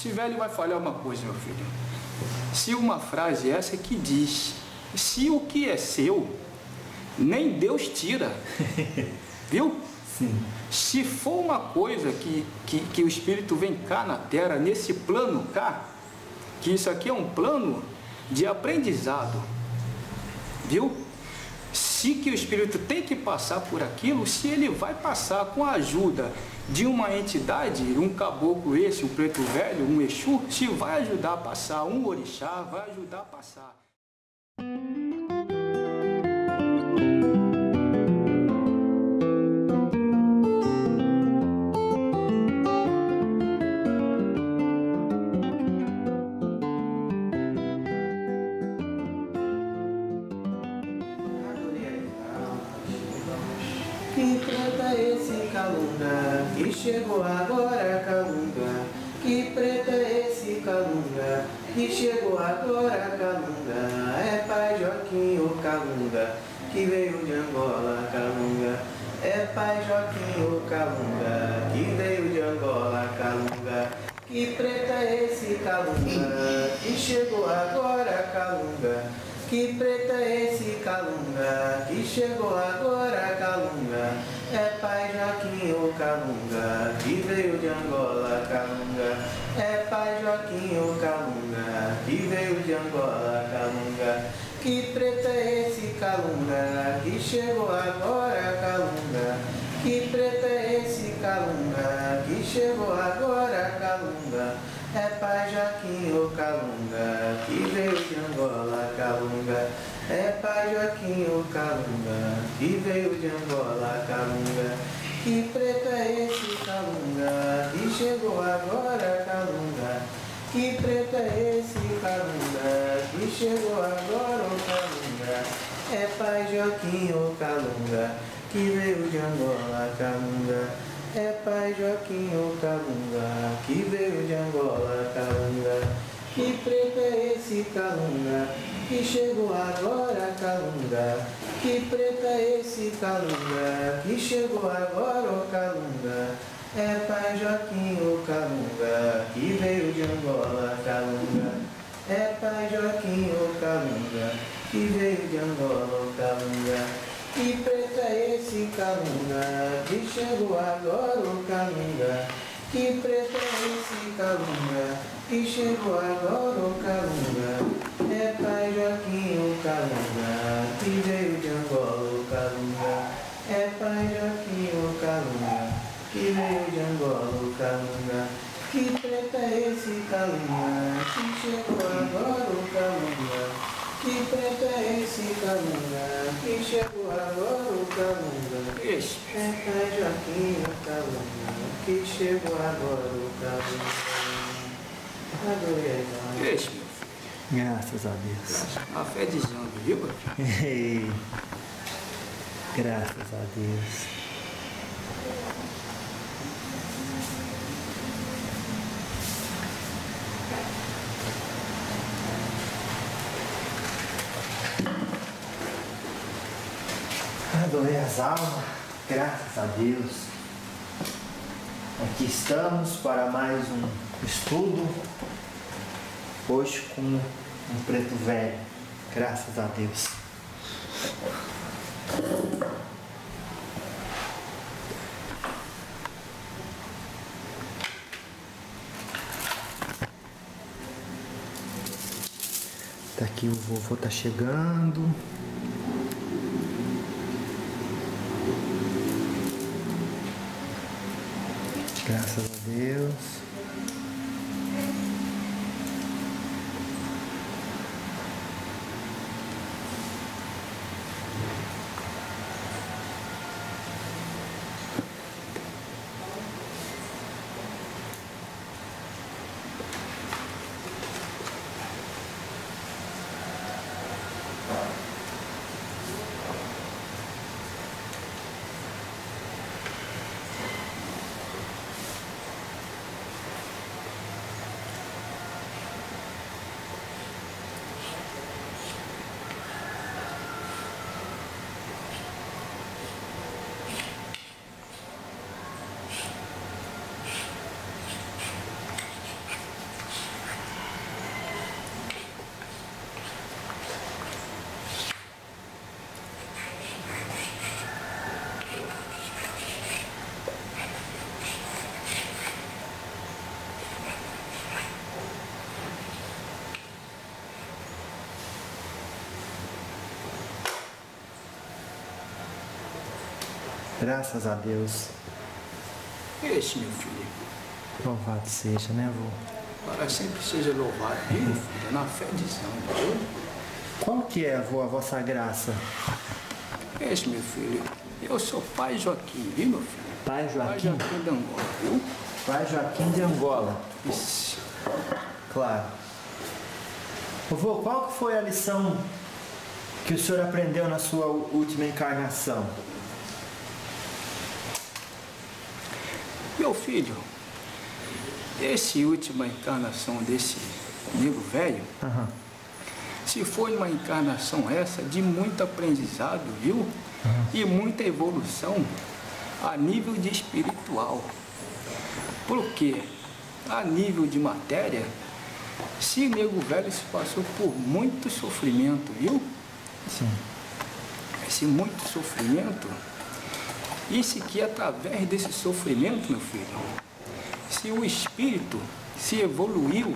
esse velho vai falar uma coisa, meu filho. Se uma frase essa que diz, se o que é seu, nem Deus tira. Viu? Sim. Se for uma coisa que o Espírito vem cá na Terra, nesse plano cá, que isso aqui é um plano de aprendizado, viu? Se que o Espírito tem que passar por aquilo, se ele vai passar com a ajuda de uma entidade, um caboclo esse, um preto velho, um Exu, se vai ajudar a passar, um orixá vai ajudar a passar. Que preta esse Calunga, que chegou agora Calunga. Que preta esse Calunga, que chegou agora Calunga. É Pai Joaquim o Calunga, que veio de Angola Calunga. É Pai Joaquim o Calunga, que veio de Angola Calunga. Que preta esse Calunga, que chegou agora Calunga. Que preta esse Calunga, que chegou agora Calunga. É Pai Joaquim o Calunga, que veio de Angola Calunga. É Pai Joaquim o Calunga, que veio de Angola Calunga. Que preta esse Calunga, que chegou agora Calunga. Que preta esse Calunga, que chegou agora Calunga. É Pai Joaquim o Calunga, que veio de Angola Calunga. É Pai Joaquim o Calunga, que veio de Angola Calunga. Que preta esse Calunga, que chegou agora Calunga. Que preta esse Calunga, que chegou agora o Calunga. É Pai Joaquim o Calunga, que veio de Angola Calunga. É Pai Joaquim o Calunga, que veio de Angola Calunga. Que preta esse Calunga, que chegou agora Calunga. Que preta esse Calunga, que chegou agora o Calunga. É Pai Joaquim o Calunga, que veio de Angola Calunga. É Pai Joaquim o Calunga, que veio de Angola o Calunga. Que preta esse Calunga, que chegou agora o Calunga. Que preta esse Calunga, que chegou agora o Calunga. É Pai Joaquim o Calunga, que veio de Angola o Calunga. É Pai Joaquim o Calunga, que veio de Angola o Calunga. Que preta esse Calunga, que chegou agora o Calunga. Que preta esse Calunga, que chegou agora o Calunga. Isso. É Pai Joaquim o Calunga, que chegou agora o Calunga. Adorei a Deus. Isso, meu filho. Graças a Deus. A fé dizendo, viu, meu filho? Ei, graças a Deus. Adorei as almas, graças a Deus. Aqui estamos para mais um estudo, hoje com um preto velho, graças a Deus. Tá aqui, o vovô tá chegando. Graças a Deus. Graças a Deus. Este, meu filho, Louvado seja, né, vô? para sempre seja louvado, viu, meu filho, na fé dizendo, viu? Qual que é, vô, a vossa graça? Este, meu filho, eu sou pai Joaquim, viu, meu filho? Pai Pai Joaquim? Joaquim de Angola, viu? Pai Joaquim de Angola. Isso. Claro. Vô, qual que foi a lição que o senhor aprendeu na sua última encarnação? Meu filho, essa última encarnação desse nego velho, Aham. se foi uma encarnação essa de muito aprendizado, viu? E muita evolução a nível de espiritual. Porque a nível de matéria, se nego velho se passou por muito sofrimento, viu? Sim. Esse muito sofrimento, isso que através desse sofrimento, meu filho, se o espírito se evoluiu,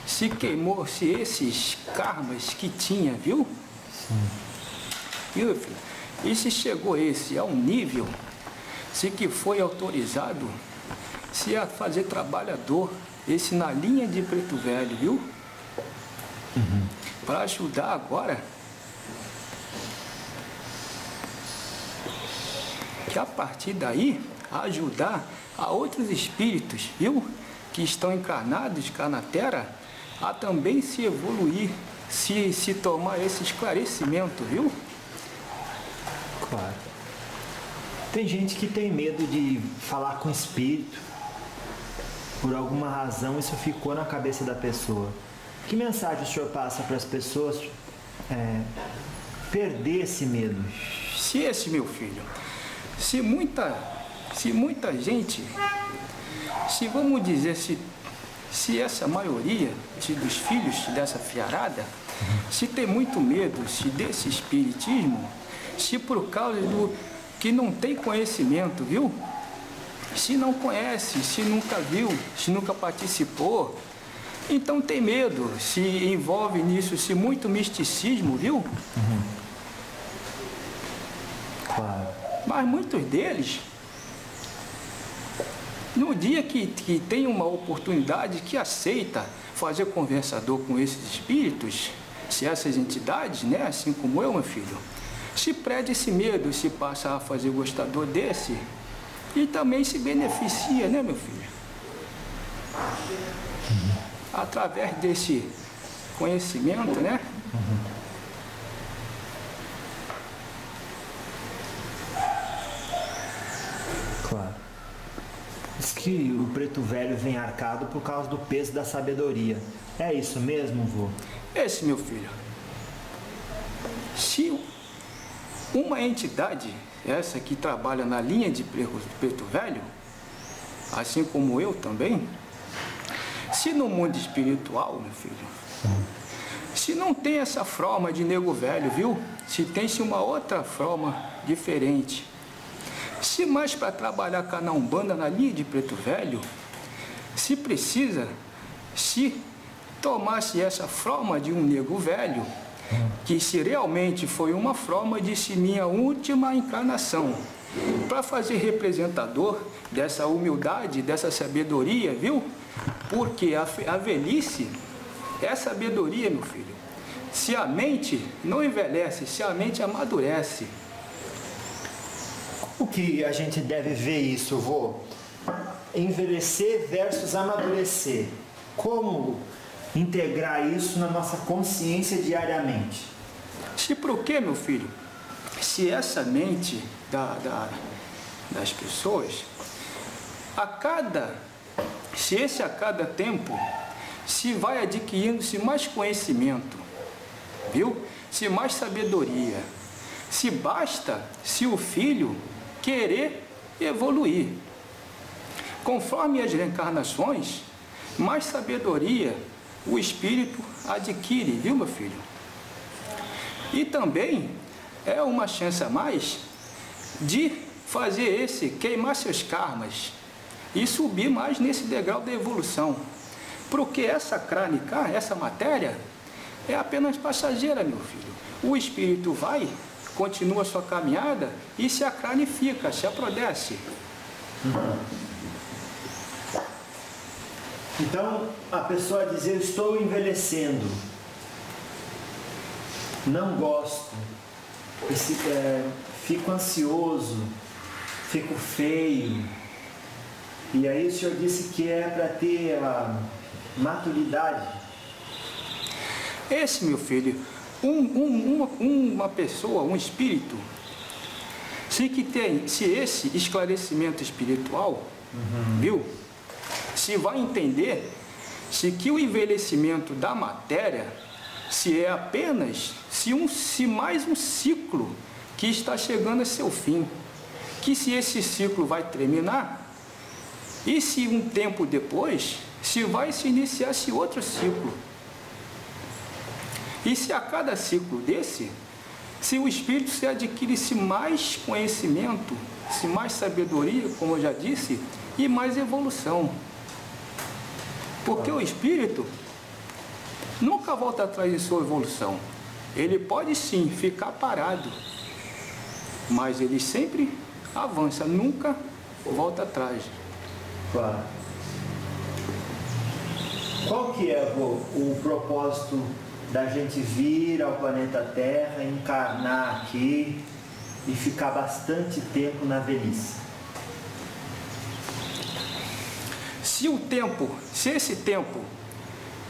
se queimou-se esses karmas que tinha, viu? Sim. Viu, meu filho? E se chegou esse a um nível, se que foi autorizado, se a fazer trabalhador, esse na linha de Preto Velho, viu? Para ajudar agora, que a partir daí, ajudar a outros espíritos, viu? Que estão encarnados cá na Terra, a também se evoluir, se tomar esse esclarecimento, viu? Claro. Tem gente que tem medo de falar com o espírito. Por alguma razão isso ficou na cabeça da pessoa. Que mensagem o senhor passa para as pessoas perder esse medo? Se esse, meu filho, se muita gente, se vamos dizer, se essa maioria dos filhos dessa fiarada, se tem muito medo desse espiritismo, se por causa do que não tem conhecimento, viu? Se não conhece, se nunca viu, se nunca participou, então tem medo, se envolve nisso, se muito misticismo, viu? Claro. Mas muitos deles, no dia que tem uma oportunidade, que aceita fazer conversador com esses espíritos, se essas entidades, né, assim como eu, meu filho, se perde esse medo, se passa a fazer gostador desse, e também se beneficia, né, meu filho? Através desse conhecimento, né? Claro. Diz que o preto velho vem arcado por causa do peso da sabedoria. É isso mesmo, vô? Esse, meu filho, se uma entidade, essa que trabalha na linha de Preto Velho, assim como eu também, se no mundo espiritual, meu filho, se não tem essa forma de nego velho, viu? Se tem-se uma outra forma diferente. Se mais para trabalhar com a Umbanda na linha de Preto Velho, se precisa, se tomasse essa forma de um nego velho, que se realmente foi uma forma de minha última encarnação, para fazer representador dessa humildade, dessa sabedoria, viu? Porque a velhice é sabedoria, meu filho. Se a mente não envelhece, se a mente amadurece. O que a gente deve ver isso, vô? Envelhecer versus amadurecer. Como integrar isso na nossa consciência diariamente? Se por quê, meu filho? Se essa mente das pessoas, se a cada tempo se vai adquirindo-se mais conhecimento, viu? Se mais sabedoria, se basta, se o filho querer evoluir. Conforme as reencarnações, mais sabedoria o espírito adquire, viu, meu filho? E também é uma chance a mais de fazer queimar seus karmas e subir mais nesse degrau da evolução. Porque essa crânica, essa matéria, é apenas passageira, meu filho. O espírito vai, continua a sua caminhada e se acarnifica, se aprodece. Então, a pessoa diz, eu estou envelhecendo, não gosto, fico ansioso, fico feio. E aí o senhor disse que é para ter a maturidade. Esse, meu filho, uma pessoa, um espírito, se esse esclarecimento espiritual, viu? Se vai entender se que o envelhecimento da matéria, se é apenas, se mais um ciclo que está chegando a seu fim, que se esse ciclo vai terminar, e se um tempo depois, se vai se iniciar-se outro ciclo. E se a cada ciclo desse, se o espírito se adquire-se mais conhecimento, se mais sabedoria, como eu já disse, e mais evolução. Porque o espírito nunca volta atrás de sua evolução. Ele pode sim ficar parado, mas ele sempre avança, nunca volta atrás. Claro. Qual que é o propósito da gente vir ao planeta Terra, encarnar aqui e ficar bastante tempo na velhice?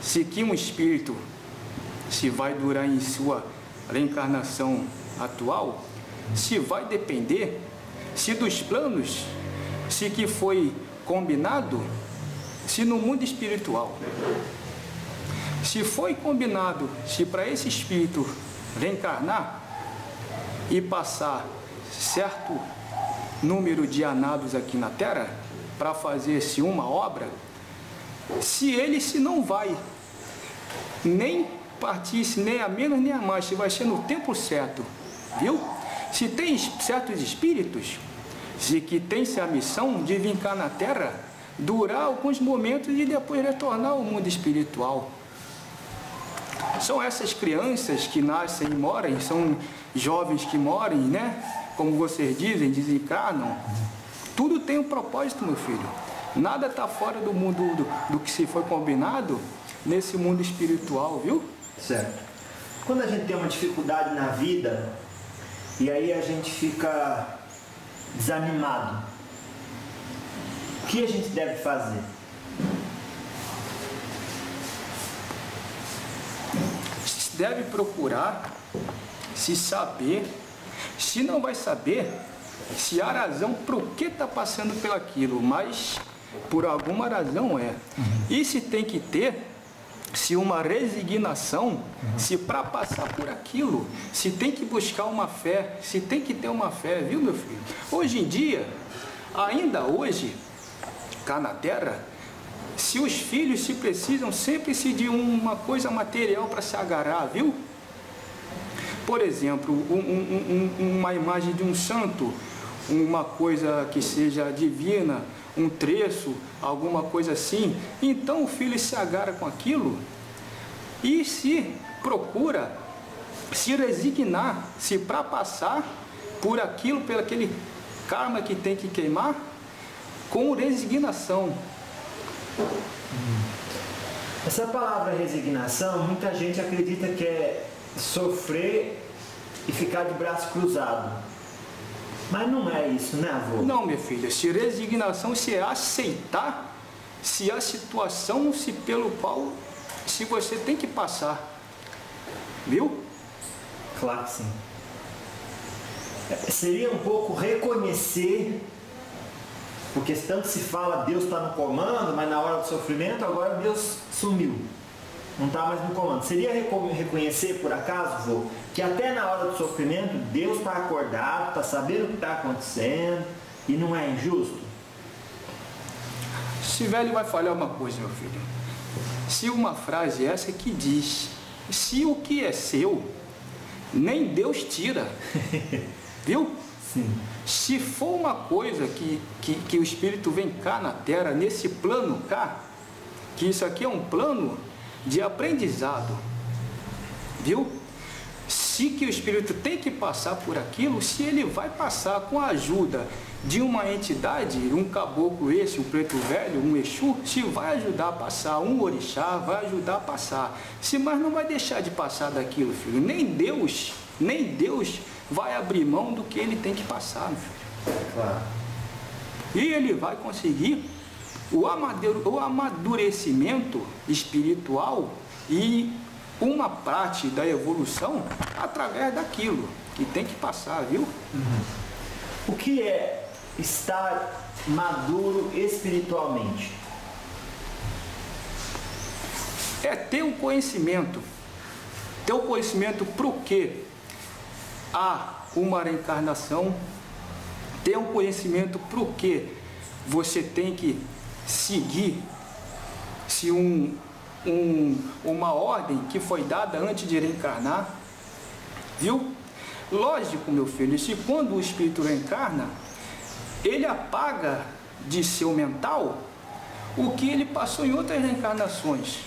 Se que um espírito se vai durar em sua reencarnação atual, se vai depender, se dos planos, se que foi combinado, se no mundo espiritual, se foi combinado, se para esse espírito reencarnar e passar certo número de anados aqui na Terra, para fazer-se uma obra, se não vai nem partir-se nem a menos nem a mais, se vai ser no tempo certo, viu? Se tem certos espíritos, se que tem-se a missão de vir cá na Terra, durar alguns momentos e depois retornar ao mundo espiritual. São essas crianças que nascem e morrem, são jovens que morrem, né? Como vocês dizem, desencarnam. Tudo tem um propósito, meu filho. Nada está fora do mundo do que se foi combinado nesse mundo espiritual, viu? Certo. Quando a gente tem uma dificuldade na vida e aí a gente fica desanimado, o que a gente deve fazer? Deve procurar se saber, se não vai saber, se há razão para o que está passando pelaquilo, mas por alguma razão é. E se tem que ter, se uma resignação, se para passar por aquilo, se tem que buscar uma fé, se tem que ter uma fé, viu, meu filho? Hoje em dia, ainda hoje, cá na Terra, se os filhos se precisam sempre se de uma coisa material para se agarrar, viu? Por exemplo, uma imagem de um santo, uma coisa que seja divina, um trecho, alguma coisa assim, então o filho se agarra com aquilo e se procura se resignar, se para passar por aquilo, por aquele karma que tem que queimar, com resignação. Essa palavra resignação, muita gente acredita que é sofrer e ficar de braço cruzado. Mas não é isso, né, avô? Não, minha filha. Se resignação, se é aceitar, se a situação, se pelo qual, se você tem que passar. Viu? Claro que sim. Seria um pouco reconhecer, porque tanto se fala Deus está no comando, mas na hora do sofrimento agora Deus sumiu. Não está mais no comando. Seria reconhecer, por acaso, vô, que até na hora do sofrimento Deus está acordado, está sabendo o que está acontecendo e não é injusto? Esse velho vai falhar uma coisa, meu filho. Se uma frase essa que diz, se o que é seu, nem Deus tira. Viu? Sim. Se for uma coisa que o Espírito vem cá na Terra, nesse plano cá, que isso aqui é um plano de aprendizado, viu? Se se que o espírito tem que passar por aquilo, se ele vai passar com a ajuda de uma entidade, um caboclo esse, um preto velho, um Exu, se vai ajudar a passar, um orixá vai ajudar a passar. Se mas não vai deixar de passar daquilo, filho. Nem Deus vai abrir mão do que ele tem que passar, meu filho. Claro. E ele vai conseguir o amadurecimento espiritual e uma parte da evolução através daquilo que tem que passar, viu? O que é estar maduro espiritualmente? É ter um conhecimento. Ter o conhecimento para o que há uma reencarnação. Ter um conhecimento para o que você tem que seguir. Se uma ordem que foi dada antes de reencarnar. Viu? Lógico, meu filho, se quando o espírito reencarna, ele apaga de seu mental o que ele passou em outras reencarnações.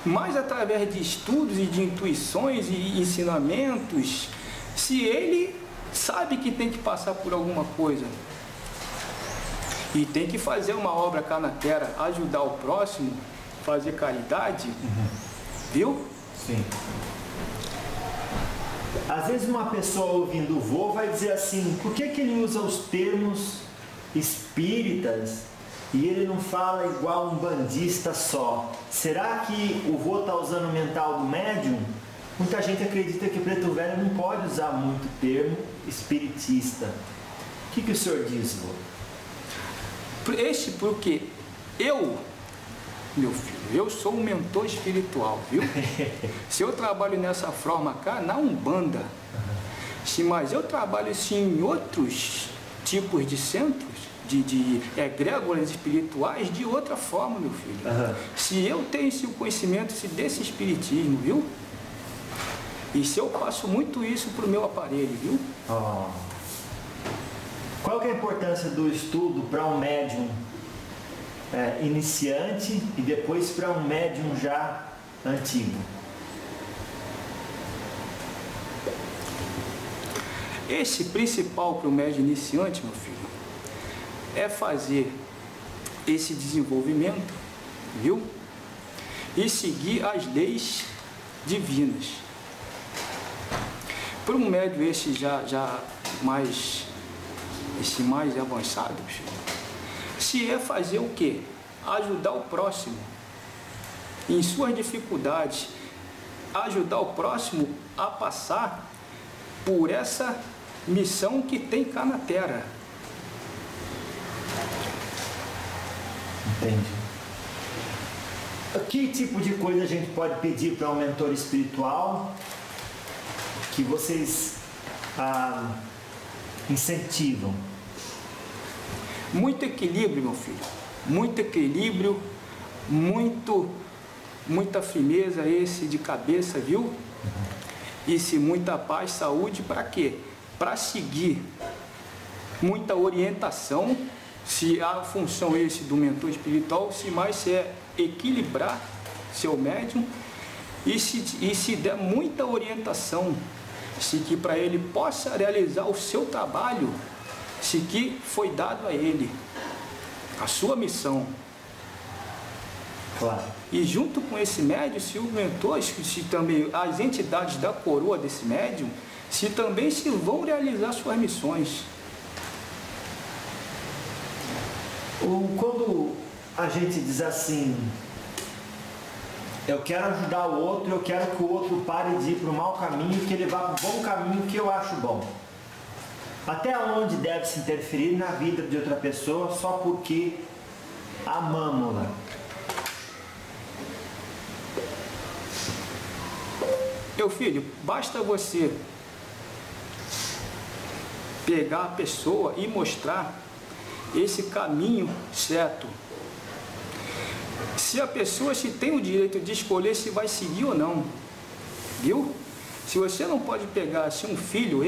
Mas através de estudos e de intuições e ensinamentos, se ele sabe que tem que passar por alguma coisa e tem que fazer uma obra cá na terra, ajudar o próximo, fazer caridade, viu? Sim. Às vezes uma pessoa ouvindo o vô vai dizer assim, por que ele usa os termos espíritas e ele não fala igual um bandista só? Será que o vô está usando o mental do médium? Muita gente acredita que preto velho não pode usar muito termo espiritista. O que o senhor diz, vô? Porque eu, meu filho, eu sou um mentor espiritual, viu? Se eu trabalho nessa forma cá, na Umbanda, mas eu trabalho sim em outros tipos de centros, de egrégoras espirituais, de outra forma, meu filho. Se eu tenho esse conhecimento desse espiritismo, viu? E se eu passo muito isso para o meu aparelho, viu? Qual que é a importância do estudo para um médium iniciante e depois para um médium já antigo? Esse principal para o médium iniciante, meu filho, é fazer esse desenvolvimento, viu? E seguir as leis divinas. Para um médium esse já mais avançado, se é fazer o quê? Ajudar o próximo em suas dificuldades, ajudar o próximo a passar por essa missão que tem cá na Terra. Entendi. Que tipo de coisa a gente pode pedir para um mentor espiritual que vocês incentivam? Muito equilíbrio, meu filho. Muito equilíbrio, muita firmeza de cabeça, viu? E se muita paz, saúde, para quê? Para seguir muita orientação, se a função do mentor espiritual, se mais é equilibrar seu médium e se der muita orientação, se que para ele possa realizar o seu trabalho, se que foi dado a ele, a sua missão. Claro. E junto com esse médium, se o mentor, se também as entidades da coroa desse médium, se também se vão realizar suas missões. Quando a gente diz assim, eu quero ajudar o outro, eu quero que o outro pare de ir para o mau caminho, que ele vá para o bom caminho que eu acho bom. Até onde deve se interferir na vida de outra pessoa só porque amamos-la? Meu filho, basta você pegar a pessoa e mostrar esse caminho certo. Se a pessoa se tem o direito de escolher se vai seguir ou não, viu? Se você não pode pegar assim um filho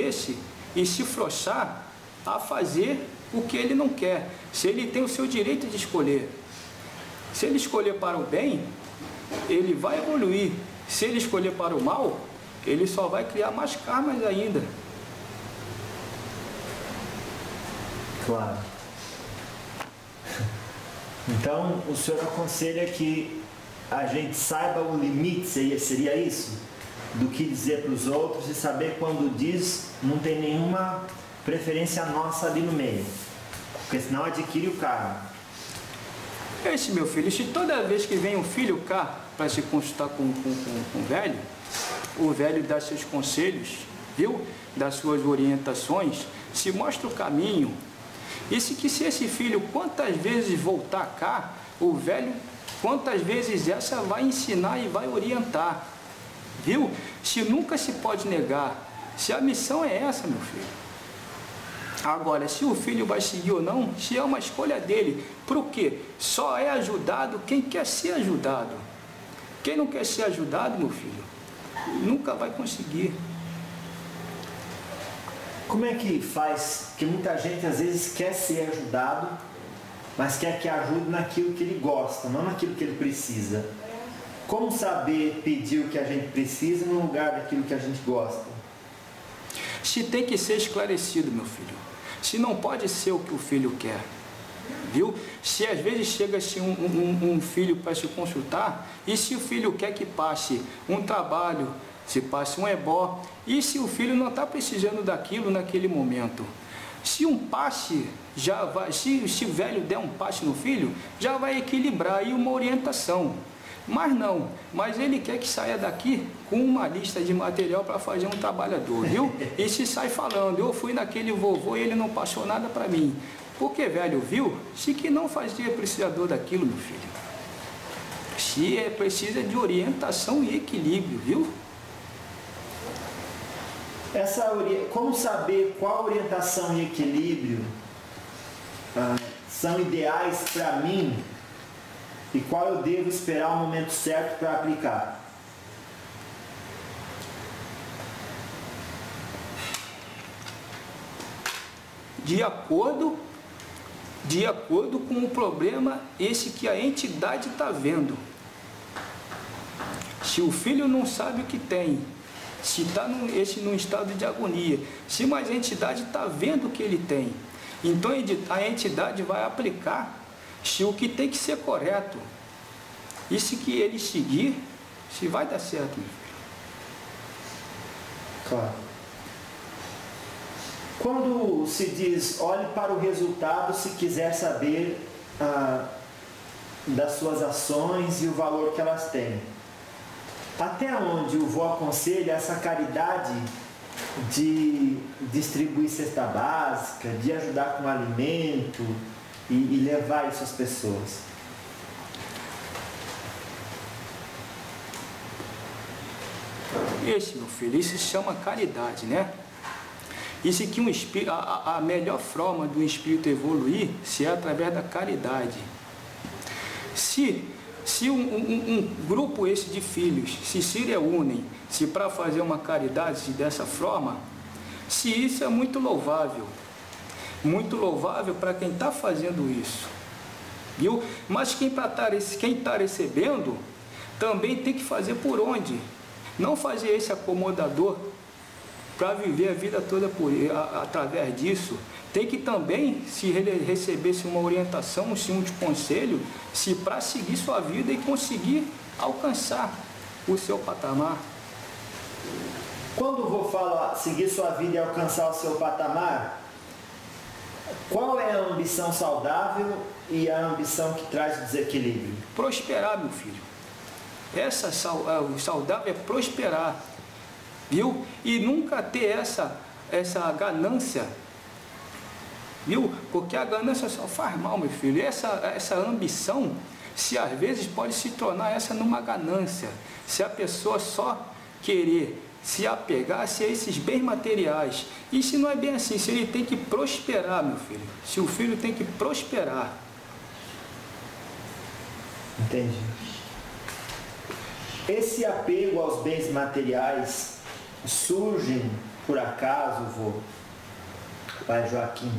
e se frouxar a fazer o que ele não quer, se ele tem o seu direito de escolher. Se ele escolher para o bem, ele vai evoluir. Se ele escolher para o mal, ele só vai criar mais karmas ainda. Claro. Então, o senhor aconselha que a gente saiba o limite, seria isso? Do que dizer para os outros e saber quando diz, não tem nenhuma preferência nossa ali no meio. Porque senão adquire o karma. Esse meu filho, se toda vez que vem um filho cá para se consultar com o velho dá seus conselhos, viu? Dá suas orientações, se mostra o caminho. E se esse filho, quantas vezes voltar cá, o velho, quantas vezes essa vai ensinar e vai orientar, viu? Se nunca se pode negar, se a missão é essa, meu filho. Agora, se o filho vai seguir ou não, se é uma escolha dele. Por quê? Só é ajudado quem quer ser ajudado. Quem não quer ser ajudado, meu filho, nunca vai conseguir. Como é que faz? Que muita gente às vezes quer ser ajudado, mas quer que ajude naquilo que ele gosta, não naquilo que ele precisa. Como saber pedir o que a gente precisa no lugar daquilo que a gente gosta? Se tem que ser esclarecido, meu filho. Se não pode ser o que o filho quer, viu? Se às vezes chega-se um filho para se consultar, e se o filho quer que passe um trabalho, se passe um ebó, e se o filho não está precisando daquilo naquele momento, se um passe já vai, se o velho der um passe no filho, já vai equilibrar aí uma orientação. Mas não, mas ele quer que saia daqui com uma lista de material para fazer um trabalhador, viu? E se sai falando, eu fui naquele vovô e ele não passou nada para mim. Porque, velho, viu? Se que não fazia precisador daquilo, meu filho. Se precisa de orientação e equilíbrio, viu? Como saber qual orientação e equilíbrio são ideais para mim e qual eu devo esperar o momento certo para aplicar? De acordo com o problema esse que a entidade está vendo. Se o filho não sabe o que tem, se está num estado de agonia, se mais a entidade está vendo o que ele tem, então a entidade vai aplicar se o que tem que ser correto, e se que ele seguir, se vai dar certo, meu filho. Claro. Quando se diz, olhe para o resultado se quiser saber das suas ações e o valor que elas têm. Até onde o vô aconselha essa caridade de distribuir cesta básica, de ajudar com alimento e levar isso às pessoas? Esse, meu filho, isso se chama caridade, né? Isso que a melhor forma do espírito evoluir se é através da caridade. Se um grupo esse de filhos se reúnem para fazer uma caridade dessa forma, se isso é muito louvável para quem está fazendo isso, viu? Mas quem está recebendo também tem que fazer por onde, não fazer esse acomodador para viver a vida toda através disso. Tem que também, se recebesse uma orientação, se um conselho, se para seguir sua vida e conseguir alcançar o seu patamar. Quando vou falar seguir sua vida e alcançar o seu patamar, qual é a ambição saudável e a ambição que traz o desequilíbrio? Prosperar, meu filho. O saudável é prosperar, viu? E nunca ter essa ganância, viu? Porque a ganância só faz mal, meu filho. Essa ambição, se às vezes pode se tornar numa ganância, se a pessoa só querer se apegar a esses bens materiais. E se não é bem assim, se ele tem que prosperar, meu filho, se o filho tem que prosperar. Entendi. Esse apego aos bens materiais surge por acaso, pai Joaquim,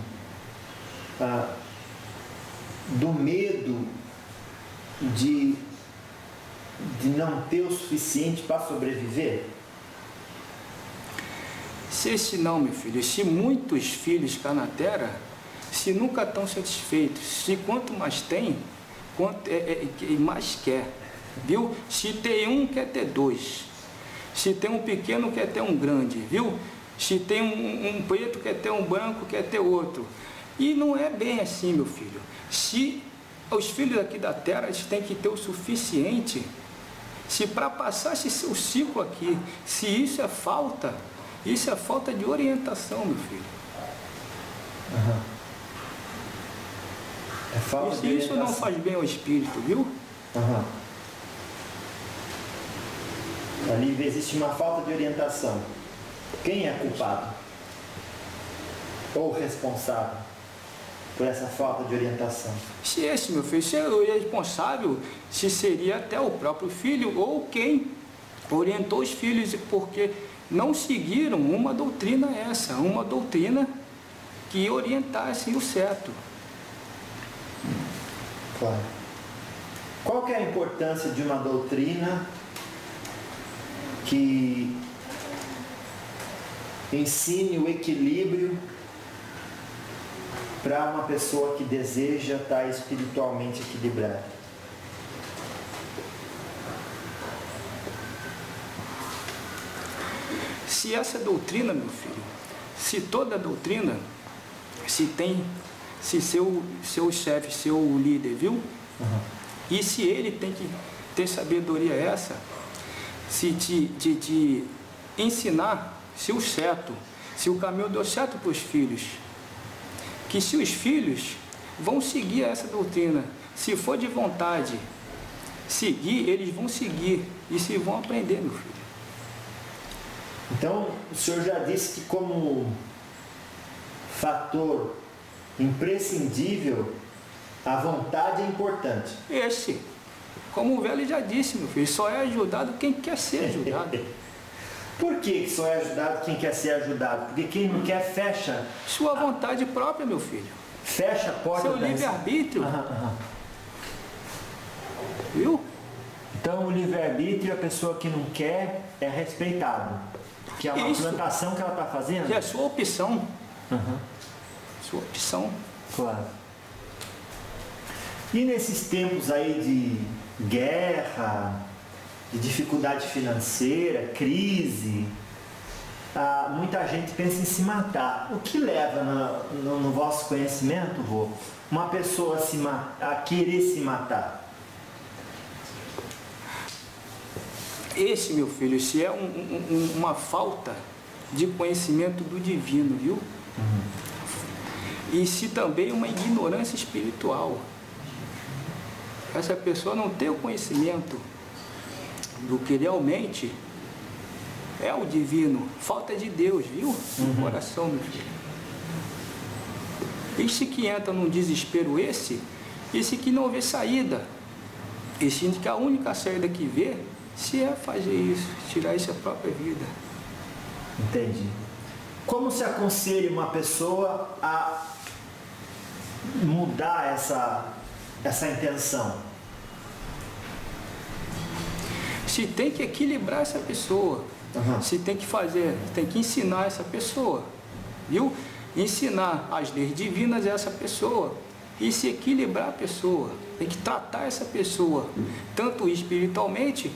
do medo de não ter o suficiente para sobreviver? Se não, meu filho, se muitos filhos cá na terra, se nunca estão satisfeitos, se quanto mais tem, mais quer, viu? Se tem um, quer ter dois. Se tem um pequeno, quer ter um grande, viu? Se tem um preto, quer ter um branco, quer ter outro. E não é bem assim, meu filho. Se os filhos aqui da terra, eles têm que ter o suficiente, se para passar o ciclo aqui, se isso é falta de orientação, meu filho. Uhum. É falta de isso não faz bem ao espírito, viu? Uhum. Ali existe uma falta de orientação. Quem é culpado? Ou responsável por essa falta de orientação? Se esse, meu filho, se é o responsável, se seria até o próprio filho ou quem orientou os filhos, porque não seguiram uma doutrina uma doutrina que orientasse o certo. Claro. Qual que é a importância de uma doutrina que ensine o equilíbrio para uma pessoa que deseja estar espiritualmente equilibrada? Se essa doutrina, meu filho, se toda doutrina, se seu chefe, seu líder, viu? Uhum. E se ele tem que ter sabedoria essa, se te ensinar se o certo, se o caminho deu certo para os filhos, que se os filhos vão seguir essa doutrina, se for de vontade seguir, eles vão seguir e se vão aprender, meu filho. Então, o senhor já disse que como fator imprescindível, a vontade é importante. Como o velho já disse, meu filho, só é ajudado quem quer ser ajudado. Por que só é ajudado quem quer ser ajudado? Porque quem não quer, fecha. Sua vontade própria, meu filho. Fecha a porta. Seu livre-arbítrio. Viu? Então, o livre-arbítrio, a pessoa que não quer, é respeitado. Que é uma plantação que ela está fazendo. Que é a sua opção. Sua opção. Claro. E nesses tempos aí de guerra, de dificuldade financeira, crise, muita gente pensa em se matar. O que leva no vosso conhecimento, vô, uma pessoa a querer se matar? Esse, meu filho, se é uma falta de conhecimento do divino, viu? E se também uma ignorância espiritual. Essa pessoa não tem o conhecimento do que realmente é o divino. Falta de Deus, viu? No coração, meu filho. Esse que entra num desespero esse que não vê saída. Esse que a única saída que vê, se é fazer isso, tirar isso da própria vida. Entendi. Como se aconselha uma pessoa a mudar essa intenção? Se tem que equilibrar essa pessoa, se tem que fazer, tem que ensinar essa pessoa, viu? Ensinar as leis divinas a essa pessoa e se equilibrar a pessoa. Tem que tratar essa pessoa, tanto espiritualmente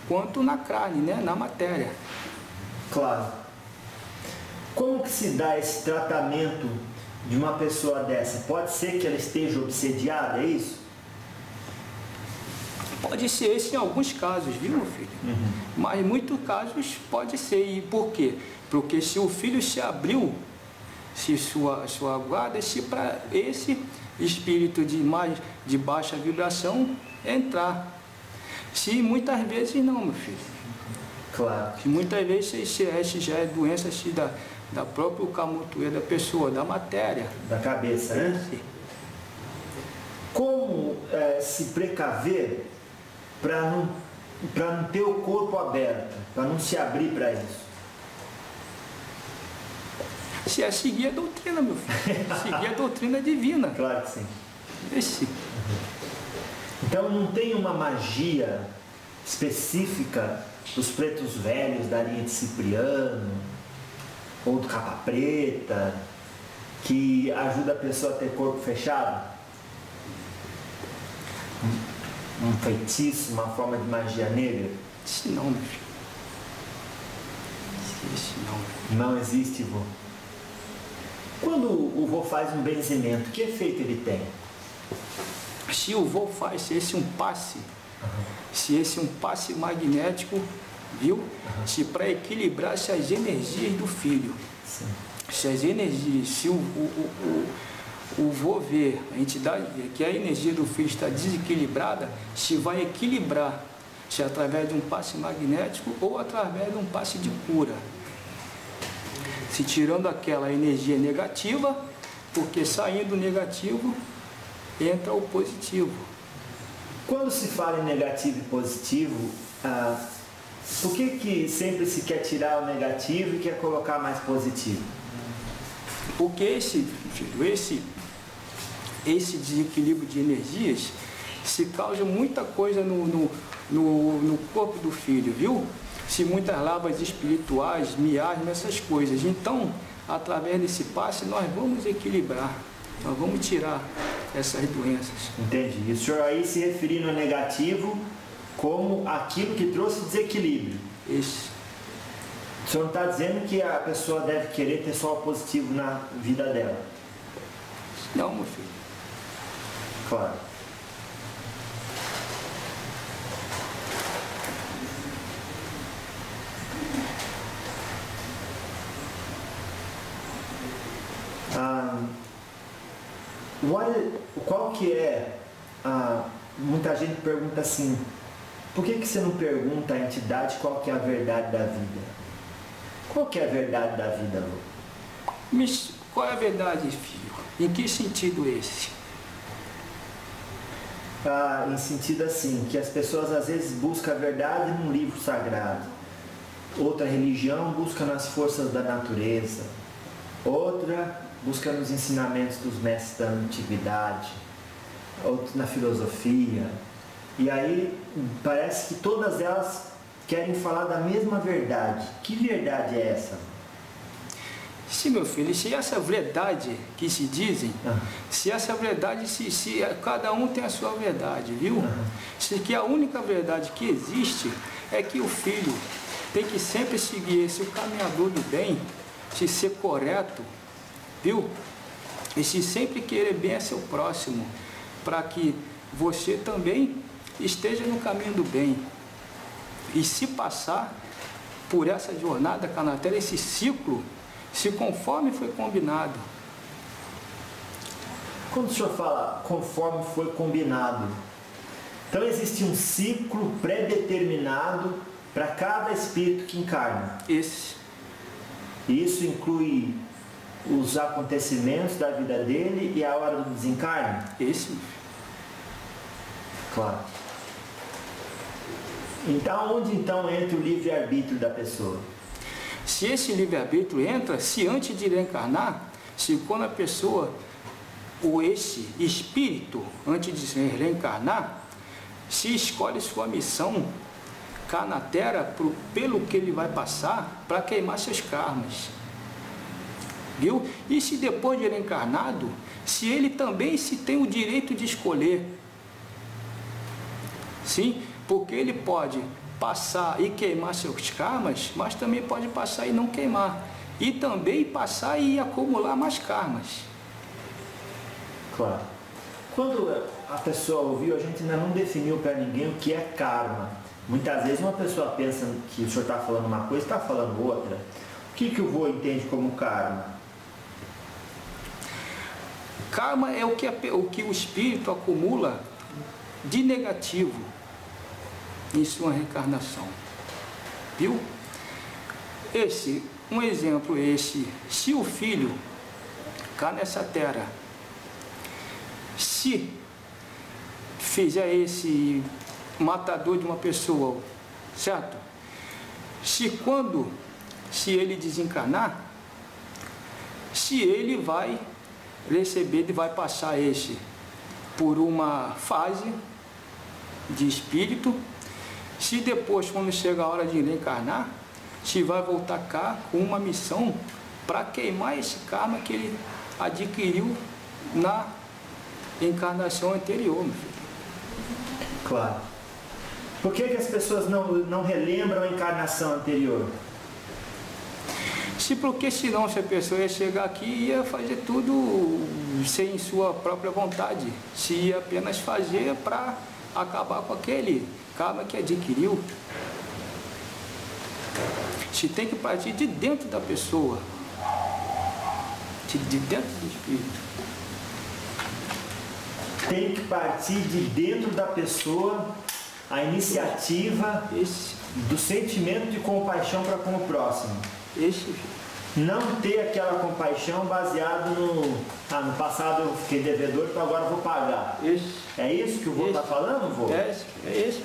quanto na carne, né? Na matéria. Claro. Como que se dá esse tratamento de uma pessoa dessa? Pode ser que ela esteja obsediada, é isso? Pode ser esse em alguns casos, viu, meu filho? Mas em muitos casos pode ser. E por quê? Porque se o filho se abriu, se sua guarda, se para esse espírito de baixa vibração entrar. Se muitas vezes não, meu filho. Claro. Se muitas vezes esse já é doença da própria camotuia da pessoa, da matéria. Da cabeça, né? Sim. Como se precaver para não ter o corpo aberto, para não se abrir para isso? Se é seguir a doutrina, meu filho. Seguir a doutrina divina. Claro que sim. Então não tem uma magia específica dos pretos velhos da linha de Cipriano, ou do capa preta, que ajuda a pessoa a ter corpo fechado? Um feitiço, uma forma de magia negra? Esse não, meu filho. Esse não. Não existe, vô. Quando o vô faz um benzimento, que efeito ele tem? Se o vô faz esse um passe, se esse um passe magnético, viu? Se para equilibrar as energias do filho. Sim. Se as energias, se o vô vê, a entidade vê que a energia do filho está desequilibrada, se vai equilibrar, se através de um passe magnético ou através de um passe de cura. Se tirando aquela energia negativa, porque saindo o negativo, entra o positivo. Quando se fala em negativo e positivo, por que sempre se quer tirar o negativo e quer colocar mais positivo? Porque esse desequilíbrio de energias se causa muita coisa no corpo do filho, viu? Se muitas lavas espirituais, miasmas, essas coisas. Então, através desse passe, nós vamos equilibrar, nós vamos tirar essas doenças. Entendi. E o senhor aí se referindo ao negativo como aquilo que trouxe desequilíbrio. Isso. O senhor não está dizendo que a pessoa deve querer ter só o positivo na vida dela? Não, meu filho. Claro. Qual que é, muita gente pergunta assim, por que você não pergunta à entidade qual que é a verdade da vida? Qual que é a verdade da vida, Lô? Mas qual é a verdade, filho? Em que sentido esse? Em sentido assim, que as pessoas às vezes buscam a verdade num livro sagrado. Outra religião busca nas forças da natureza. Outra busca nos ensinamentos dos mestres da antiguidade. Outra na filosofia. E aí parece que todas elas querem falar da mesma verdade. Que verdade é essa? Sim, meu filho, se essa verdade que se dizem, se essa verdade, se cada um tem a sua verdade, viu? Se que a única verdade que existe é que o filho tem que sempre seguir esse o caminhador do bem, se ser correto, viu? E se sempre querer bem a seu próximo, para que você também esteja no caminho do bem. E se passar por essa jornada cá na Terra, esse ciclo, se conforme foi combinado. Quando o senhor fala conforme foi combinado, então existe um ciclo pré-determinado para cada espírito que encarna. Esse. Isso inclui os acontecimentos da vida dele e a hora do desencarne? Esse. Claro. Então, onde então entra o livre-arbítrio da pessoa? Se esse livre-arbítrio entra, se antes de reencarnar, se quando a pessoa, ou esse espírito, antes de reencarnar, se escolhe sua missão cá na Terra, pelo que ele vai passar, para queimar seus karmas. Viu? E se depois de reencarnado, se ele também se tem o direito de escolher. Sim, porque ele pode passar e queimar seus karmas, mas também pode passar e não queimar. E também passar e acumular mais karmas. Claro. Quando a pessoa ouviu, a gente ainda não definiu para ninguém o que é karma. Muitas vezes uma pessoa pensa que o senhor está falando uma coisa e está falando outra. O que o vô entende como karma? Karma é o que o espírito acumula de negativo em sua reencarnação. Viu? Um exemplo esse, se o filho cá nessa terra, se fizer esse matador de uma pessoa, certo? Se ele desencarnar, se ele vai receber, vai passar por uma fase de espírito, se depois, quando chega a hora de reencarnar, se vai voltar cá com uma missão para queimar esse karma que ele adquiriu na encarnação anterior, meu filho. Claro. Por que as pessoas não relembram a encarnação anterior? Porque senão, se a pessoa ia chegar aqui e ia fazer tudo sem sua própria vontade, se ia apenas fazer para acabar com aquele karma que adquiriu. Se tem que partir de dentro da pessoa, de dentro do espírito. Tem que partir de dentro da pessoa a iniciativa do sentimento de compaixão para com o próximo. Não ter aquela compaixão baseada no passado eu fiquei devedor, então agora eu vou pagar. É isso que o vô está falando, vô? É isso.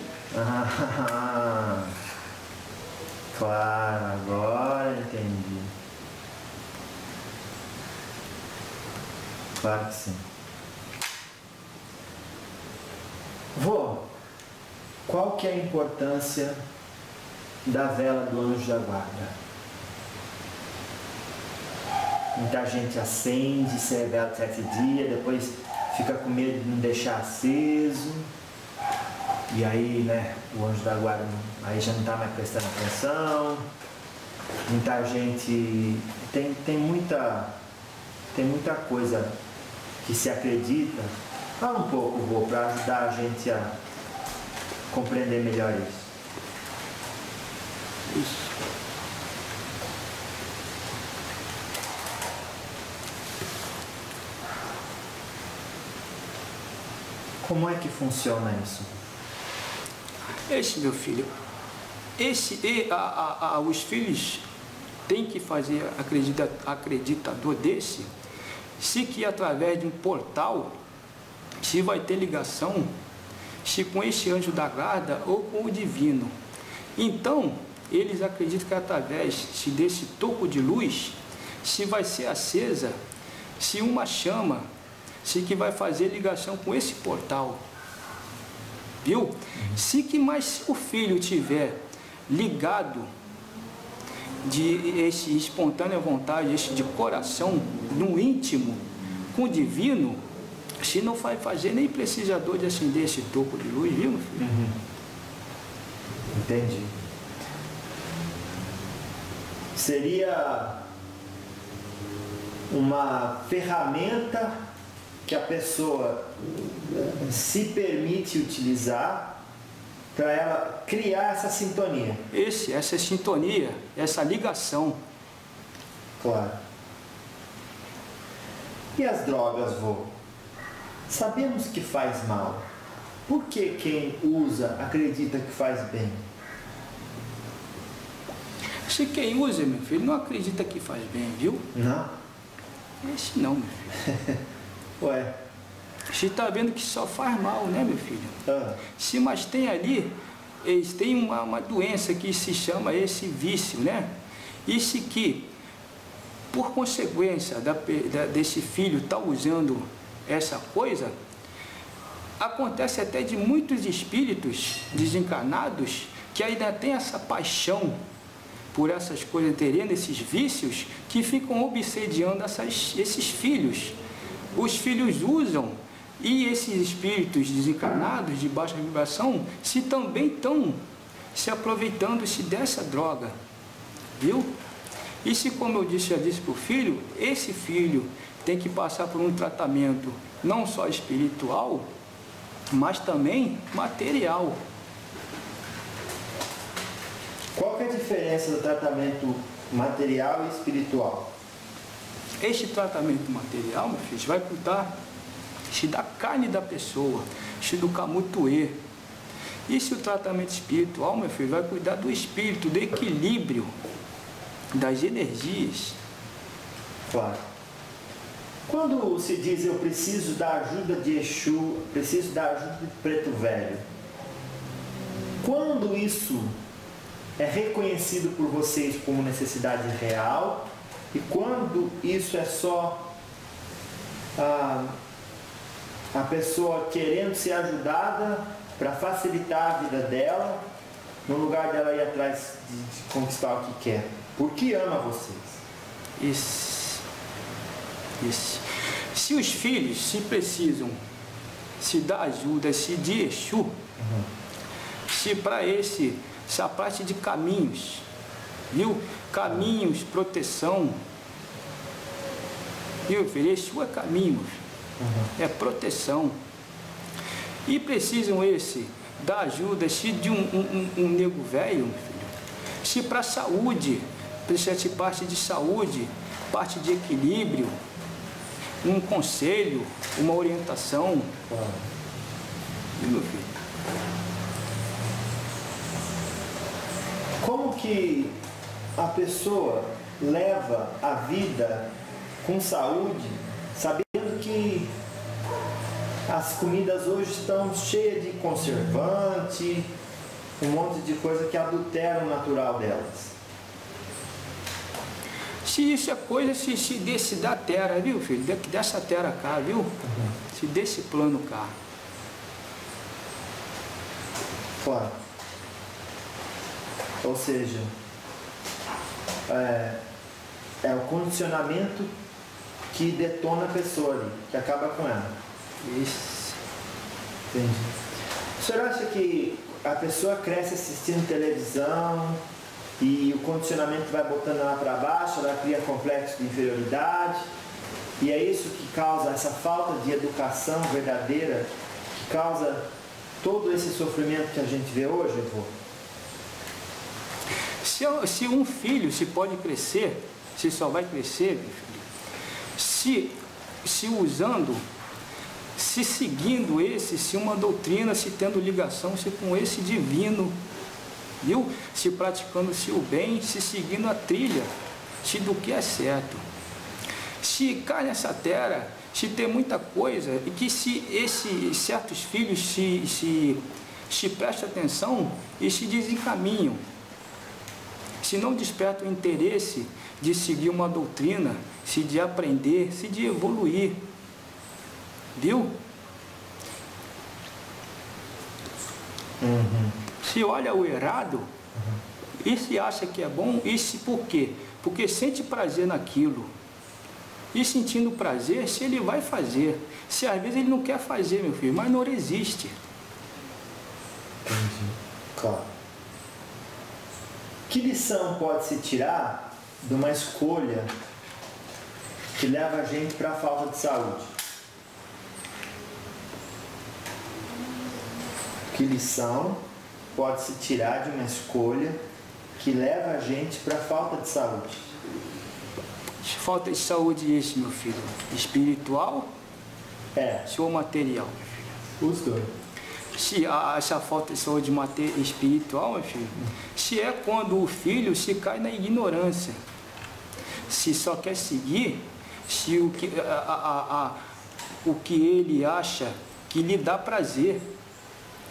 Claro, agora entendi. Claro que sim. Vô, qual que é a importância da vela do anjo da guarda? Muita gente acende, se é vela de 7 dias, depois fica com medo de não deixar aceso. E aí, né, o anjo da guarda aí já não está mais prestando atenção. Muita gente... Tem muita coisa que se acredita. Fala um pouco, vô, para ajudar a gente a compreender melhor isso. Como é que funciona isso? Meu filho, os filhos têm que fazer acreditador desse, se que através de um portal, se vai ter ligação, se com esse anjo da guarda ou com o divino. Então, eles acreditam que através desse toco de luz, se vai ser acesa, se uma chama, se que vai fazer ligação com esse portal. Viu? Se o filho tiver ligado de esse espontânea vontade, esse de coração, no íntimo, com o divino, se não vai fazer nem precisador de acender esse toco de luz, viu, meu filho? Entendi. Seria uma ferramenta que a pessoa se permite utilizar para ela criar essa sintonia. Essa sintonia, essa ligação. Claro. E as drogas, vô? Sabemos que faz mal. Por que quem usa acredita que faz bem? Se quem usa, meu filho, não acredita que faz bem, viu? Não? Esse não, meu filho. Ué? Você está vendo que só faz mal, né, meu filho? Mas tem ali, eles têm uma doença que se chama esse vício, né? Isso que, por consequência desse filho estar usando essa coisa, acontece até de muitos espíritos desencarnados que ainda tem essa paixão por essas coisas, terem esses vícios, que ficam obsediando esses filhos. Os filhos usam, e esses espíritos desencarnados de baixa vibração também estão se aproveitando-se dessa droga, viu? E se, como eu já disse para o filho, esse filho tem que passar por um tratamento não só espiritual, mas também material. Qual que é a diferença do tratamento material e espiritual? Este tratamento material, meu filho, vai cuidar da carne da pessoa, do camutuê. E se o tratamento espiritual, meu filho, vai cuidar do espírito, do equilíbrio, das energias. Claro. Quando se diz eu preciso da ajuda de Exu, preciso da ajuda de Preto Velho, quando isso é reconhecido por vocês como necessidade real e quando isso é só a pessoa querendo ser ajudada para facilitar a vida dela, no lugar dela ir atrás de conquistar o que quer, porque ama vocês? Se os filhos se precisam se dar ajuda, se de Exu, se para essa parte de caminhos, viu? Caminhos, proteção, viu, filho? Exu é caminho, é proteção. E precisam da ajuda, se de um nego velho, filho, se para saúde, precisa de parte de saúde, parte de equilíbrio, um conselho, uma orientação. Viu, meu filho? Como que a pessoa leva a vida com saúde, sabendo que as comidas hoje estão cheias de conservante, um monte de coisa que adultera o natural delas? Se isso é coisa, se desse da terra, viu, filho? Dessa terra cá, viu? Se desse plano cá. Claro. Ou seja, é o condicionamento que detona a pessoa ali, que acaba com ela. Isso. Entendi. O senhor acha que a pessoa cresce assistindo televisão e o condicionamento vai botando ela para baixo, ela cria complexo de inferioridade, e é isso que causa essa falta de educação verdadeira, que causa todo esse sofrimento que a gente vê hoje, avô? Se um filho se pode crescer, se só vai crescer, meu filho, se usando, se seguindo se uma doutrina, se tendo ligação, se com esse divino, viu? Se praticando-se o bem, se seguindo a trilha, se do que é certo. Se cai nessa terra, se tem muita coisa, e que se esses certos filhos se prestam atenção e se desencaminham, se não despertam o interesse de seguir uma doutrina, se de aprender, se de evoluir, viu? Se olha o errado e se acha que é bom, isso por quê? Porque sente prazer naquilo. E sentindo prazer, se ele vai fazer. Se às vezes ele não quer fazer, meu filho, mas não resiste. Entendi. Claro. Que lição pode se tirar de uma escolha que leva a gente para a falta de saúde? Que lição pode se tirar de uma escolha que leva a gente para a falta de saúde? Falta de saúde isso, meu filho? Espiritual? Ou material, meu filho? Os dois. Se essa falta de saúde espiritual, meu filho, se é quando o filho se cai na ignorância, se só quer seguir, se o que ele acha que lhe dá prazer,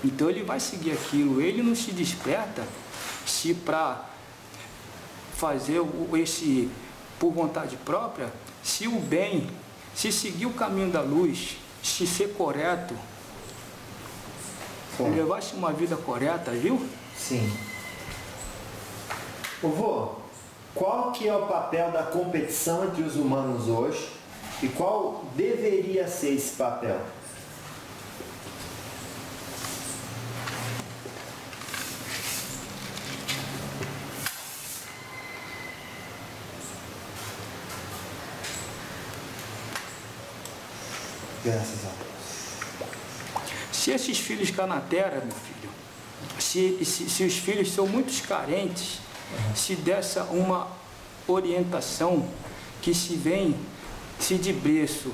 então ele vai seguir aquilo, ele não se desperta se para fazer por vontade própria, se o bem, se seguir o caminho da luz, se ser correto, levar-se uma vida correta, viu? Sim. Vô, qual que é o papel da competição entre os humanos hoje e qual deveria ser esse papel? Graças a Deus. Se esses filhos cá na terra, meu filho, se os filhos são muito carentes, se dessa uma orientação que se vem de berço,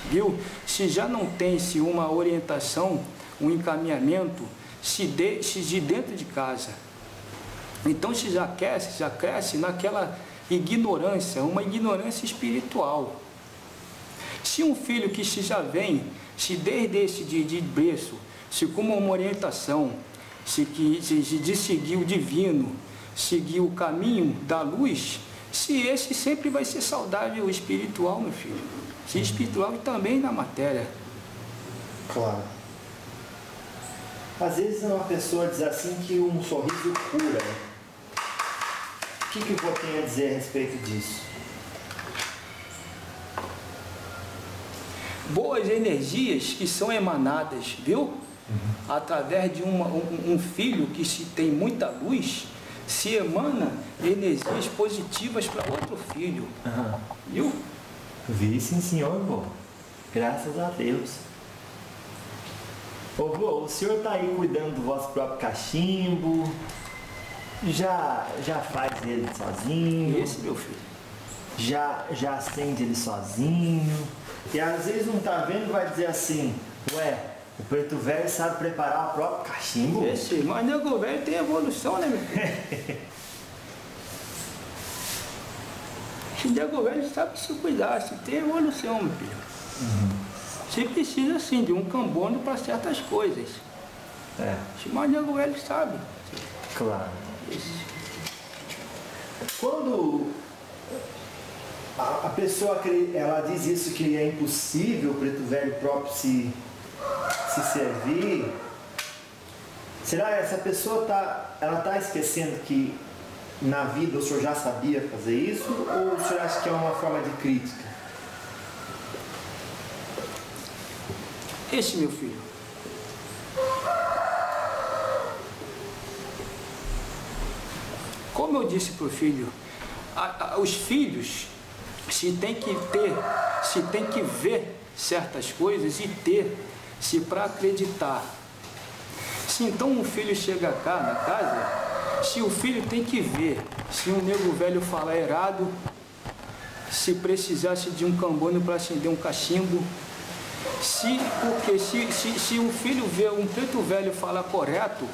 viu? Se já não tem-se uma orientação, um encaminhamento, se de dentro de casa. Então se já cresce naquela ignorância, uma ignorância espiritual. Se um filho que se já vem, se desde esse de berço, se como uma orientação, de seguir o divino, seguir o caminho da luz, se esse sempre vai ser saudável espiritual, meu filho. Se espiritual e também na matéria. Claro. Às vezes uma pessoa diz assim que um sorriso cura. O que o vô tem a dizer a respeito disso? boas energias que são emanadas, viu? Através de um filho que se tem muita luz, se emana energias positivas para outro filho. Viu? Vi sim, senhor, vô. Graças a Deus. Ô, vô, o senhor tá aí cuidando do vosso próprio cachimbo? Já faz ele sozinho? Esse, meu filho. Já acende ele sozinho? E às vezes não tá vendo, vai dizer assim, ué, o preto velho sabe preparar o próprio cachimbo? Esse, mas nego velho tem evolução, né, meu filho? Esse nego velho sabe se cuidar, se tem evolução, meu filho. Você precisa, sim, de um cambono para certas coisas. Mas nego velho sabe. Claro. Esse. Quando a pessoa ela diz isso, que é impossível o preto velho próprio se servir, será que essa pessoa tá esquecendo que na vida o senhor já sabia fazer isso, ou o senhor acha que é uma forma de crítica? Esse, meu filho. Como eu disse para o filho, os filhos se tem que ver certas coisas e se para acreditar. Se então um filho chega cá na casa, se o filho tem que ver, se um nego velho falar errado, se precisasse de um cambono para acender um cachimbo, porque se um filho vê um preto velho falar correto,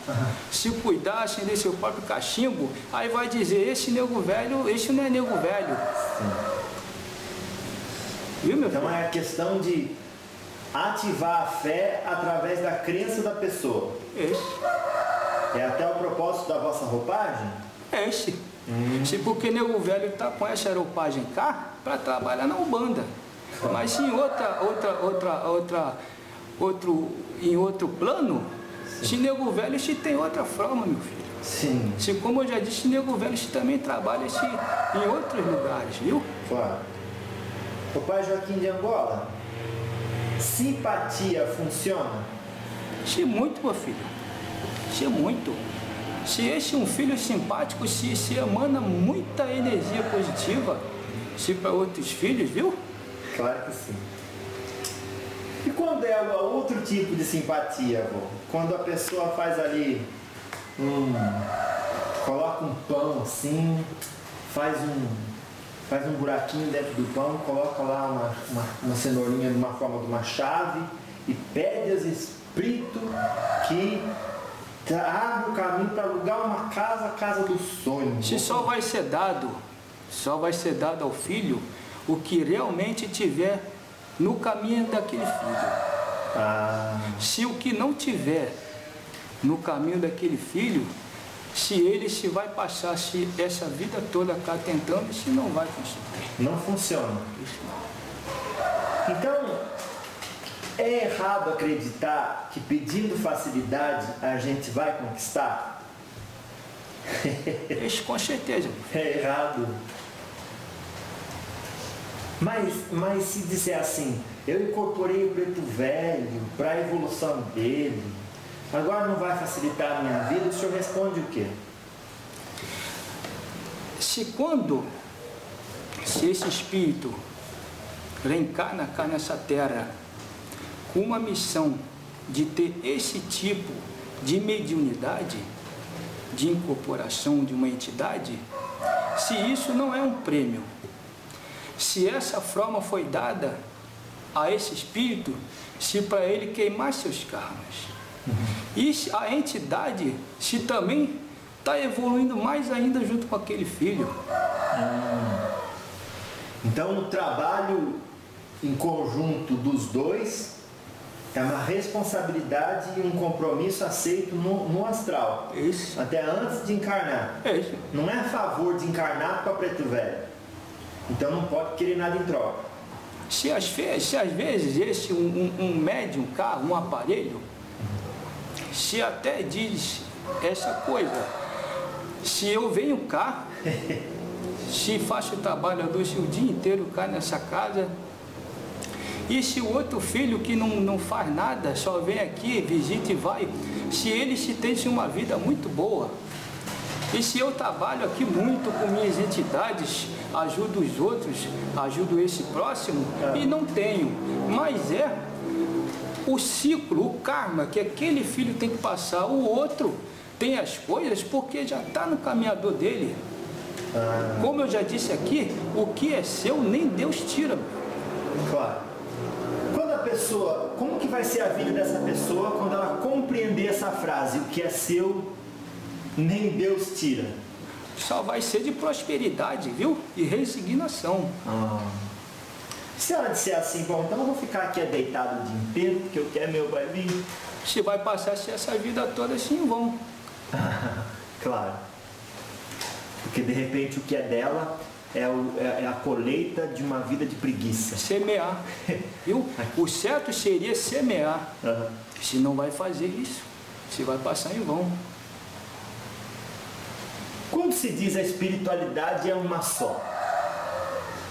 se cuidar, acender seu próprio cachimbo, aí vai dizer, esse nego velho, esse não é nego velho. Viu, meu filho? Então é a questão de ativar a fé através da crença da pessoa. É até o propósito da vossa roupagem? Porque nego velho está com essa roupagem cá para trabalhar na Umbanda. Mas em outro plano, se nego velho se tem outra forma, meu filho. Sim. Se, como eu já disse, nego velho se também trabalha em outros lugares, viu? Claro. O pai Joaquim de Angola, simpatia funciona? Se muito, meu filho. Se muito. Se esse é um filho simpático, se emana muita energia positiva, se para outros filhos, viu? Claro que sim. E quando é outro tipo de simpatia, avô? Quando a pessoa faz ali, coloca um pão assim, faz um buraquinho dentro do pão, coloca lá uma cenourinha numa forma de uma chave e pede aos espíritos que abra o caminho para alugar uma casa, a casa do sonho. Se só vai ser dado ao filho o que realmente tiver no caminho daquele filho. Se o que não tiver no caminho daquele filho, se ele se vai passar essa vida toda cá tentando, se não vai conseguir. Não funciona. Então, é errado acreditar que pedindo facilidade a gente vai conquistar? Isso com certeza. É errado. Mas se disser assim, eu incorporei o preto velho para a evolução dele, agora não vai facilitar a minha vida, o senhor responde o quê? Se esse espírito reencarna cá nessa terra com uma missão de ter esse tipo de mediunidade, de incorporação de uma entidade, se isso não é um prêmio, se essa forma foi dada a esse espírito, se para ele queimar seus karmas. E a entidade se também está evoluindo mais ainda junto com aquele filho. Então, no trabalho em conjunto dos dois, é uma responsabilidade e um compromisso aceito no astral. Isso. Até antes de encarnar. Isso. Não é a favor de encarnar para preto velho. Então não pode querer nada em troca. Se às vezes um médium, carro, um aparelho, se até diz essa coisa, se eu venho cá, se faço o trabalho o dia inteiro cá nessa casa, E se o outro filho que não faz nada, só vem aqui, visita e vai, se ele se tem uma vida muito boa, e se eu trabalho aqui muito com minhas entidades, ajudo os outros, ajudo esse próximo, e não tenho, mas é o ciclo, o karma que aquele filho tem que passar, o outro tem as coisas porque já está no caminhador dele. Como eu já disse aqui, o que é seu nem Deus tira. Claro. Quando a pessoa, como que vai ser a vida dessa pessoa quando ela compreender essa frase, o que é seu nem Deus tira? Só vai ser de prosperidade, viu? E resignação. Se ela disser assim, bom, então eu vou ficar aqui deitado o dia inteiro, porque o que é meu vai vir. Se vai passar essa vida toda assim em vão. Claro. Porque de repente o que é dela é a colheita de uma vida de preguiça. Semear. Viu? O certo seria semear. Se não vai fazer isso, se vai passar em vão. Quando se diz a espiritualidade é uma só,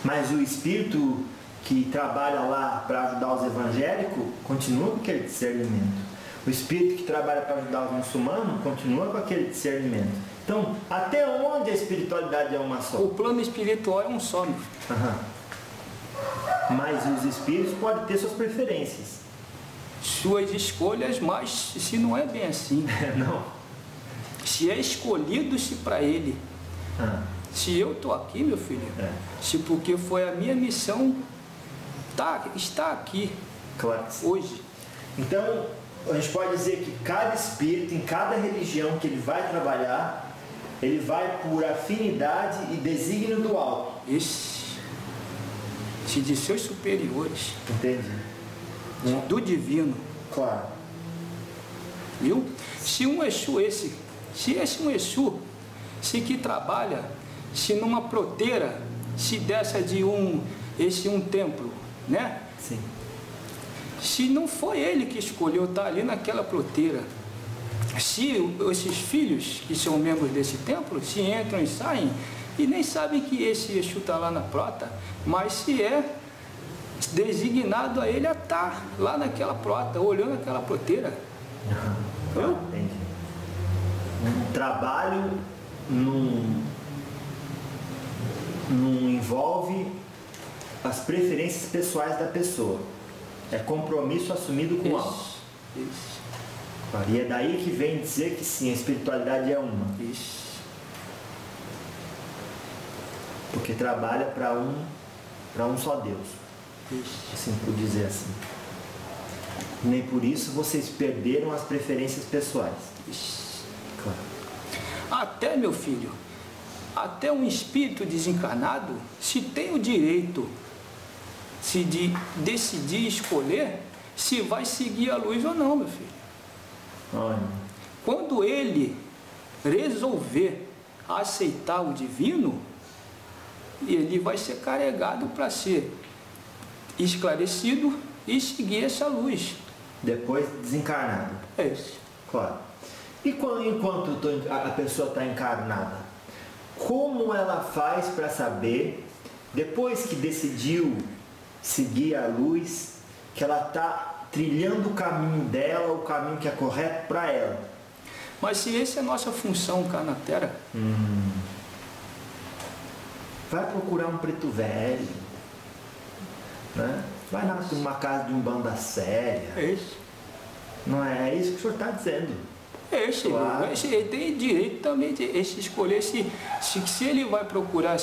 mas o espírito que trabalha lá para ajudar os evangélicos continua com aquele discernimento. O espírito que trabalha para ajudar os muçulmanos continua com aquele discernimento. Então, até onde a espiritualidade é uma só? O plano espiritual é um só. Mas os espíritos podem ter suas preferências. Suas escolhas, mas se não é bem assim. Não. Se é escolhido-se para ele. Se eu estou aqui, meu filho, se porque foi a minha missão está aqui, claro, hoje. Então, a gente pode dizer que cada espírito, em cada religião que ele vai trabalhar, ele vai por afinidade e desígnio do alto. Se de seus superiores. Entendi. Do divino. Claro. Viu? Se um Exu se esse um Exu, se que trabalha, se numa proteira, se dessa de um templo, né? Sim. Se não foi ele que escolheu estar ali naquela proteira, se esses filhos que são membros desse templo, se entram e saem, e nem sabem que esse Exu está lá na prota, mas se é designado a ele a estar lá naquela prota, olhando aquela proteira. Entendi. Um trabalho não envolve as preferências pessoais da pessoa. É compromisso assumido com o alto. Isso. E é daí que vem dizer que sim, a espiritualidade é uma. Isso. Porque trabalha para um só Deus. Isso. Assim, por dizer assim. Nem por isso vocês perderam as preferências pessoais. Isso. Claro. Até, meu filho, até um espírito desencarnado, se tem o direito de decidir escolher se vai seguir a luz ou não, meu filho. Olha. Quando ele resolver aceitar o divino, ele vai ser carregado para ser esclarecido e seguir essa luz. Depois desencarnado. É isso. Claro. E enquanto a pessoa está encarnada, como ela faz para saber, depois que decidiu seguir a luz, que ela está trilhando o caminho dela, o caminho que é correto para ela? Mas se essa é a nossa função cá na Terra, vai procurar um preto velho, né? Vai numa casa de banda séria. é isso. Não é isso que o senhor está dizendo. Claro. Ele tem direito também de escolher se ele vai procurar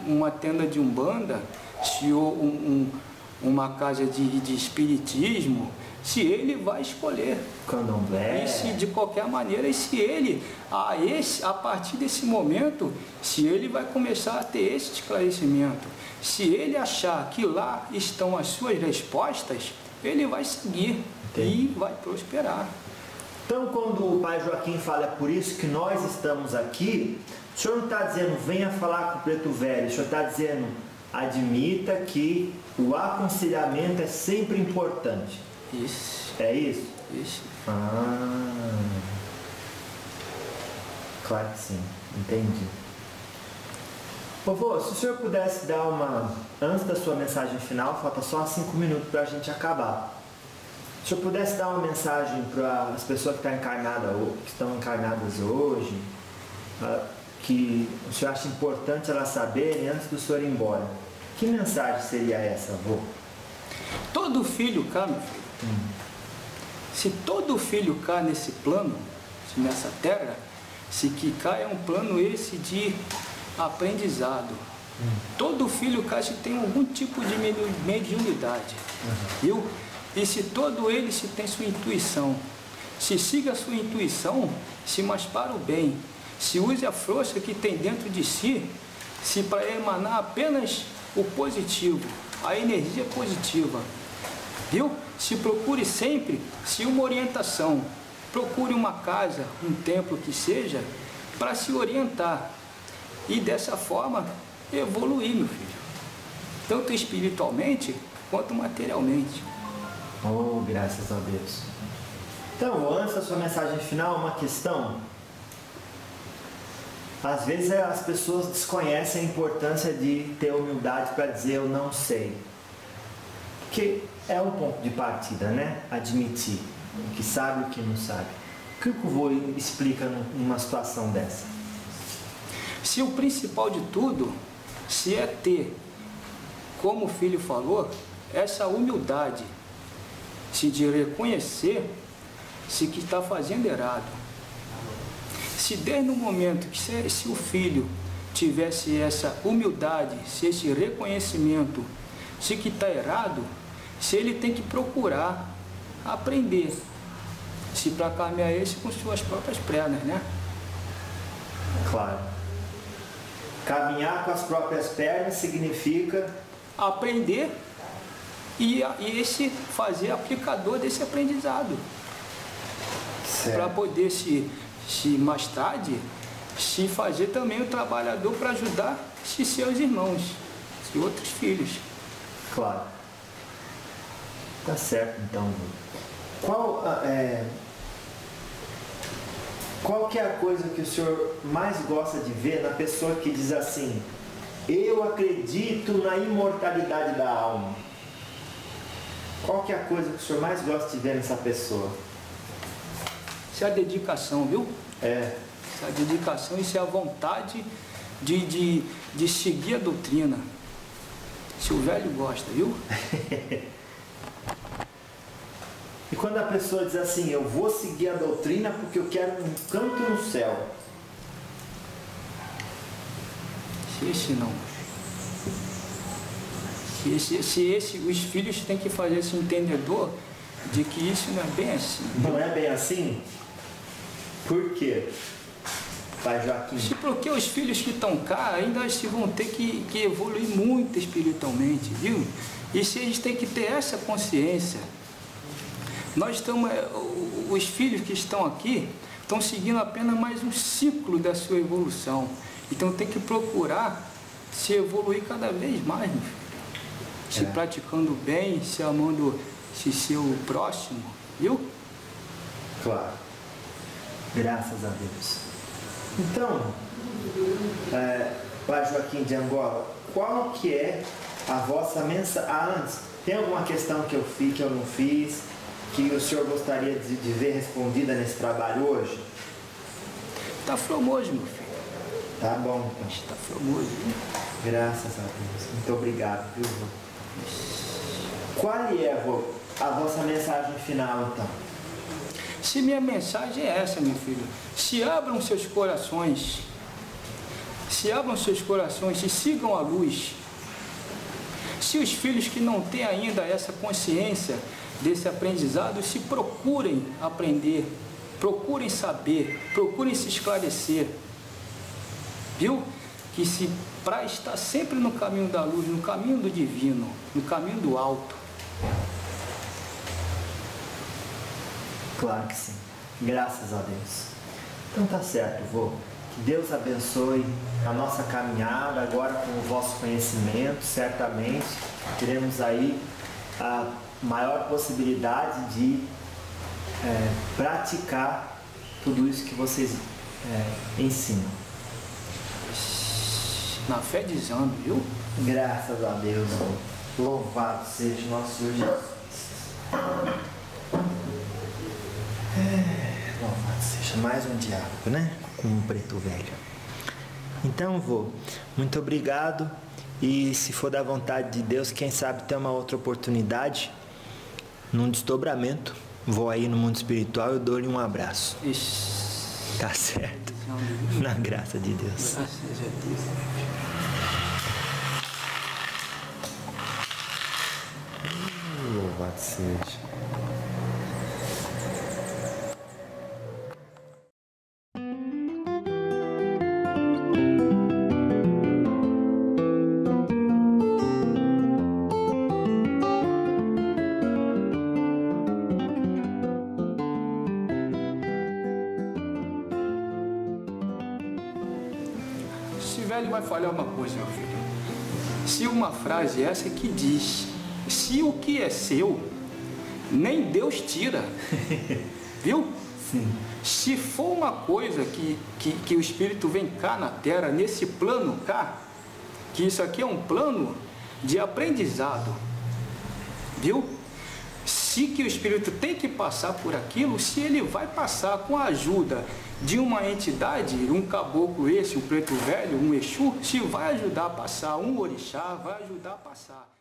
uma tenda de umbanda, se uma casa de espiritismo, se ele vai escolher. Candomblé. E se de qualquer maneira, e se ele, a partir desse momento, se ele vai começar a ter esse esclarecimento, se ele achar que lá estão as suas respostas, ele vai seguir. Entendi. E vai prosperar. Então, quando o pai Joaquim fala, é por isso que nós estamos aqui, o senhor não está dizendo, venha falar com o preto velho, o senhor está dizendo, admita que o aconselhamento é sempre importante. Isso. É isso? Isso. Claro que sim, entendi. Vovô, se o senhor pudesse dar antes da sua mensagem final, falta só 5 minutos para a gente acabar. Se o senhor pudesse dar uma mensagem para as pessoas que estão encarnadas hoje, que o senhor acha importante elas saberem antes do senhor ir embora, que mensagem seria essa, avô? Todo filho cá, meu filho, se todo filho cá nesse plano, nessa terra, se que cá é um plano esse de aprendizado. Todo filho cá se tem algum tipo de mediunidade, viu? E se todo ele se tem sua intuição, se siga a sua intuição, se mais para o bem, se use a força que tem dentro de si, se para emanar apenas o positivo, a energia positiva, viu? Se procure sempre, se uma orientação, procure uma casa, um templo que seja, para se orientar e dessa forma evoluir, meu filho, tanto espiritualmente quanto materialmente. Oh, graças a Deus. Então, antes da sua mensagem final, uma questão. Às vezes as pessoas desconhecem a importância de ter humildade para dizer eu não sei. Que é um ponto de partida, né? Admitir o que sabe e o que não sabe. O que o vô explica numa situação dessa? Se o principal de tudo, se é ter, como o filho falou, essa humildade, se de reconhecer se que está fazendo errado. Se desde o momento que se o filho tivesse essa humildade, se esse reconhecimento, se que está errado, se ele tem que procurar aprender, se para caminhar esse com suas próprias pernas, né? Claro. Caminhar com as próprias pernas significa aprender e esse fazer aplicador desse aprendizado. Para poder se mais tarde se fazer também o trabalhador para ajudar seus irmãos, outros filhos. Claro. Tá certo, então. Qual que é a coisa que o senhor mais gosta de ver na pessoa que diz assim: eu acredito na imortalidade da alma? Qual que é a coisa que o senhor mais gosta de ver nessa pessoa? Isso é a dedicação, viu? É. Isso é a dedicação, isso é a vontade de seguir a doutrina. Se o velho gosta, viu? E quando a pessoa diz assim, eu vou seguir a doutrina porque eu quero um canto no céu. Esse não. Os filhos têm que fazer esse entendedor de que isso não é bem assim. Não é bem assim? Por quê, Pai Joaquim? Porque os filhos que estão cá ainda se vão ter que evoluir muito espiritualmente, viu? E se eles têm que ter essa consciência. Nós estamos, os filhos que estão aqui estão seguindo apenas mais um ciclo da sua evolução. Então tem que procurar se evoluir cada vez mais, meu filho. Se praticando bem, se amando seu próximo, viu? Claro. Graças a Deus. Então, Pai Joaquim de Angola, qual que é a vossa mensagem? Antes, tem alguma questão que eu fiz, que eu não fiz, que o senhor gostaria de ver respondida nesse trabalho hoje? Está famoso, meu filho. Tá bom. Está famoso, viu? Graças a Deus. Muito obrigado, viu, vô? Qual é, vô, a vossa mensagem final, então? Se minha mensagem é essa, meu filho, se abram seus corações, e sigam a luz. Se os filhos que não têm ainda essa consciência desse aprendizado, se procurem aprender, procurem saber, procurem se esclarecer, viu? Que se para estar sempre no caminho da luz, no caminho do divino, no caminho do alto. Claro que sim. Graças a Deus. Então tá certo, vô. Que Deus abençoe a nossa caminhada agora com o vosso conhecimento. Certamente teremos aí a maior possibilidade de praticar tudo isso que vocês ensinam. na fé dizendo, viu? Graças a Deus. Louvado seja nosso Senhor Jesus. Louvado seja mais um diálogo, né? Com o preto velho. Então, vô, muito obrigado. E se for da vontade de Deus, quem sabe ter uma outra oportunidade, num desdobramento, vou aí no mundo espiritual e dou-lhe um abraço. Ixi. Tá certo. Na graça de Deus. Graças a Deus. Louvado seja. Esse velho vai falhar uma coisa, meu filho. Se uma frase essa que diz, se o que é seu, nem Deus tira. Viu? Sim. Se for uma coisa que o Espírito vem cá na Terra, nesse plano cá, que isso aqui é um plano de aprendizado. Viu? Se que o Espírito tem que passar por aquilo, se ele vai passar com a ajuda de uma entidade, um caboclo esse, um preto velho, um Exu, se vai ajudar a passar, um orixá vai ajudar a passar.